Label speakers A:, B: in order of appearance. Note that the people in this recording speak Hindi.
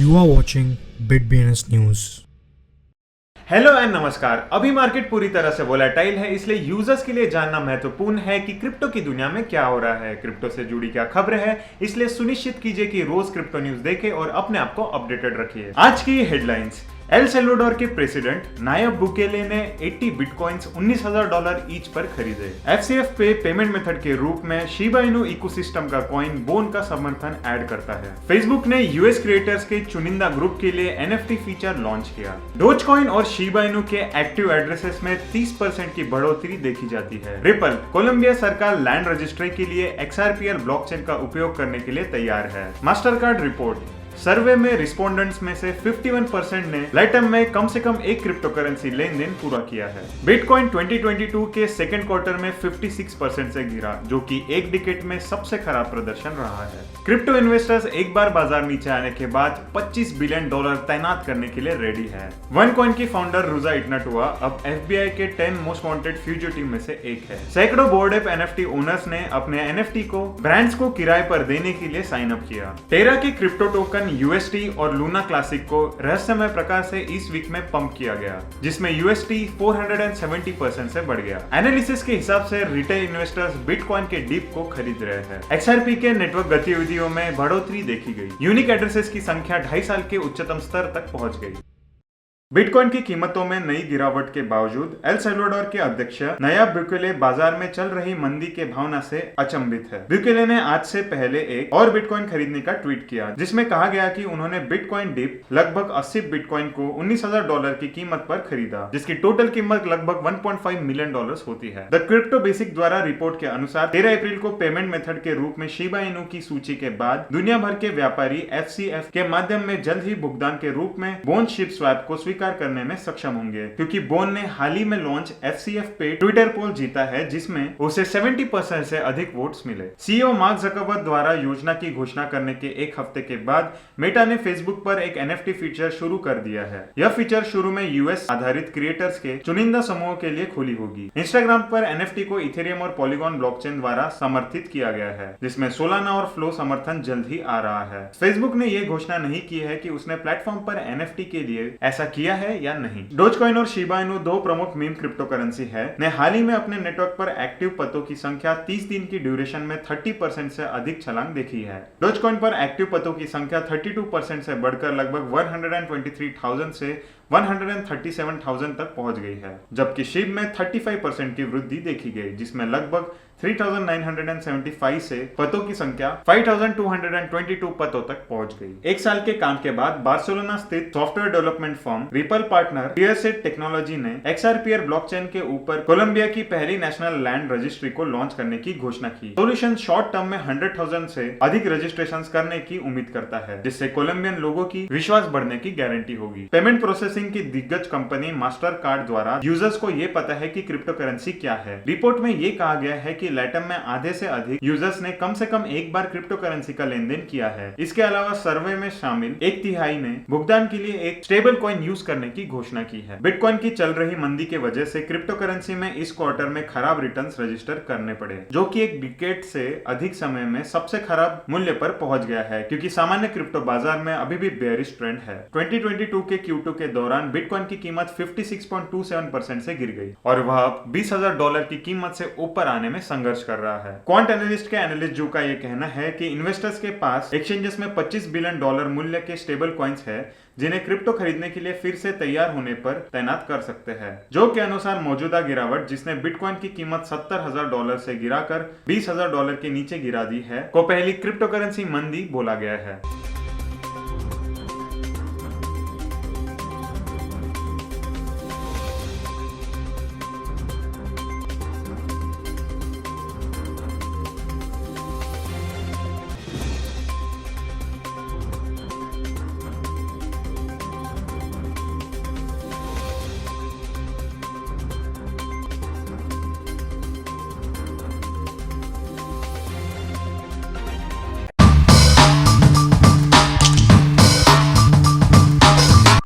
A: You are watching BitBNS News.
B: Hello and नमस्कार। अभी मार्केट पूरी तरह से वोलेटाइल है, इसलिए यूजर्स के लिए जानना महत्वपूर्ण है कि क्रिप्टो की दुनिया में क्या हो रहा है, क्रिप्टो से जुड़ी क्या खबरें हैं। इसलिए सुनिश्चित कीजिए कि रोज क्रिप्टो न्यूज देखें और अपने आप को अपडेटेड रखिए। आज की हेडलाइंस। एल सल्वाडोर के प्रेसिडेंट नायब बुकेले ने 80 बिटकॉइंस $19,000 ईच पर खरीदे। FCF पे पेमेंट मेथड के रूप में शिबा इनू इकोसिस्टम का कॉइन बोन का समर्थन ऐड करता है। फेसबुक ने यूएस क्रिएटर्स के चुनिंदा ग्रुप के लिए NFT फीचर लॉन्च किया। डोजकॉइन और शिबा इनू के एक्टिव एड्रेसेस में 30% की बढ़ोतरी देखी जाती है। रिपल, कोलंबिया सरकार लैंड रजिस्ट्री के लिए XRPL ब्लॉकचेन का उपयोग करने के लिए तैयार है। Mastercard report. सर्वे में रिस्पोंडेंट्स में से 51% ने लैटम में कम से कम एक क्रिप्टो करेंसी लेन देन पूरा किया है। बिटकॉइन 2022 के सेकेंड क्वार्टर में 56% से गिरा, जो कि एक डिकेड में सबसे खराब प्रदर्शन रहा है। क्रिप्टो इन्वेस्टर्स एक बार बाजार नीचे आने के बाद $25 बिलियन तैनात करने के लिए रेडी है। OneCoin की फाउंडर रुजा इटनाटुआ अब FBI के 10 मोस्ट वांटेड फ्यूजिटिव में से एक है। सैकड़ों बोर्ड ऐप NFT ओनर्स ने अपने NFT को ब्रांड्स को किराए पर देने के लिए साइन अप किया। टेरा के क्रिप्टो टोकन UST और लूना क्लासिक को रहस्यमय प्रकार से इस वीक में पंप किया गया, जिसमें UST 470% से बढ़ गया। एनालिसिस के हिसाब से रिटेल इन्वेस्टर्स बिटकॉइन के डीप को खरीद रहे हैं। XRP के नेटवर्क गतिविधियों में बढ़ोतरी देखी गई। यूनिक एड्रेसेस की संख्या 2.5 साल के उच्चतम स्तर तक पहुंच गई। बिटकॉइन की कीमतों में नई गिरावट के बावजूद एल सल्वाडोर के अध्यक्ष नायब बुकेले बाजार में चल रही मंदी के भावना से अचंभित है। बुकेले ने आज से पहले एक और बिटकॉइन खरीदने का ट्वीट किया, जिसमें कहा गया कि उन्होंने बिटकॉइन डिप लगभग 80 बिटकॉइन को $19,000 की कीमत पर खरीदा, जिसकी टोटल कीमत लगभग $1.5 मिलियन होती है। द क्रिप्टो बेसिक द्वारा रिपोर्ट के अनुसार 13 अप्रैल को पेमेंट मेथड के रूप में शिबा इनू की सूची के बाद दुनिया भर के व्यापारी FCF के माध्यम में जल्द ही भुगतान के रूप में बोन शिप स्वैप को स्वीकार करने में सक्षम होंगे, क्योंकि बोन ने हाल ही में लॉन्च FCF पे ट्विटर पोल जीता है, जिसमें उसे 70% से अधिक वोट्स मिले। CEO मार्क जकरबर्ग द्वारा योजना की घोषणा करने के एक हफ्ते के बाद मेटा ने फेसबुक पर एक NFT फीचर शुरू कर दिया है। यह फीचर शुरू में US आधारित क्रिएटर्स के चुनिंदा समूहों के लिए खुली होगी। इंस्टाग्राम पर NFT को इथेरियम और पॉलीगॉन ब्लॉकचेन द्वारा समर्थित किया गया है, जिसमें सोलाना और फ्लो समर्थन जल्द ही आ रहा है। फेसबुक ने यह घोषणा नहीं की है कि उसने प्लेटफॉर्म पर NFT के लिए ऐसा किया है या नहीं। डोजकॉइन और शिबा इनू दो प्रमुख मीम क्रिप्टो करेंसी है, ने हाल ही में अपने नेटवर्क पर एक्टिव पतों की संख्या 30 दिन की ड्यूरेशन में 30% से अधिक छलांग देखी है। डोजकॉइन पर एक्टिव पतों की संख्या 32% से बढ़कर लगभग 123,000 से 137,000 तक पहुंच गई है, जबकि शिब में 35% की वृद्धि देखी गई, जिसमें लगभग 3,975 से पतों की संख्या 5,222 पतों तक पहुंच गई। एक साल के काम के बाद बार्सिलोना स्थित software development firm Ripple partner क्लियरसेट टेक्नोलॉजी ने XRPL ब्लॉकचेन के ऊपर कोलंबिया की पहली नेशनल लैंड रजिस्ट्री को लॉन्च करने की घोषणा की। सोल्यूशन शॉर्ट टर्म में 100,000 से अधिक रजिस्ट्रेशन करने की उम्मीद करता है, जिससे कोलंबियन लोगों की विश्वास बढ़ने की गारंटी होगी। पेमेंट प्रोसेसिंग की दिग्गज कंपनी मास्टर कार्ड द्वारा यूजर्स को यह पता है कि क्रिप्टो करेंसी क्या है। रिपोर्ट में यह कहा गया है कि लैटम में आधे से अधिक यूजर्स ने कम से कम एक बार क्रिप्टो करेंसी का लेन देन किया है। इसके अलावा सर्वे में शामिल 1/3 ने भुगतान के लिए एक स्टेबल कॉइन यूज करने की घोषणा की है। बिटकॉइन की चल रही मंदी की वजह से क्रिप्टो करेंसी में इस क्वार्टर में खराब रिटर्न्स रजिस्टर करने पड़े, जो कि एक डिकेड से अधिक समय में सबसे खराब मूल्य पर पहुंच गया है, क्योंकि सामान्य क्रिप्टो बाजार में अभी भी बेयरिश ट्रेंड है। 2022 के Q2 के दौरान बिटकॉइन की कीमत 56.27% से गिर गई और वह $20,000 की कीमत से ऊपर आने में संघर्ष कर रहा है। क्वांट एनालिस्ट के एनालिस्ट जो का यह कहना है कि इन्वेस्टर्स के पास एक्सचेंजेस में $25 बिलियन मूल्य के स्टेबल कॉइन्स है, जिन्हें क्रिप्टो खरीदने के लिए फिर से तैयार होने पर तैनात कर सकते हैं। जो के अनुसार मौजूदा गिरावट, जिसने बिटकॉइन की कीमत $70,000 से गिराकर $20,000 के नीचे गिरा दी है, को पहली क्रिप्टो करेंसी मंदी बोला गया है।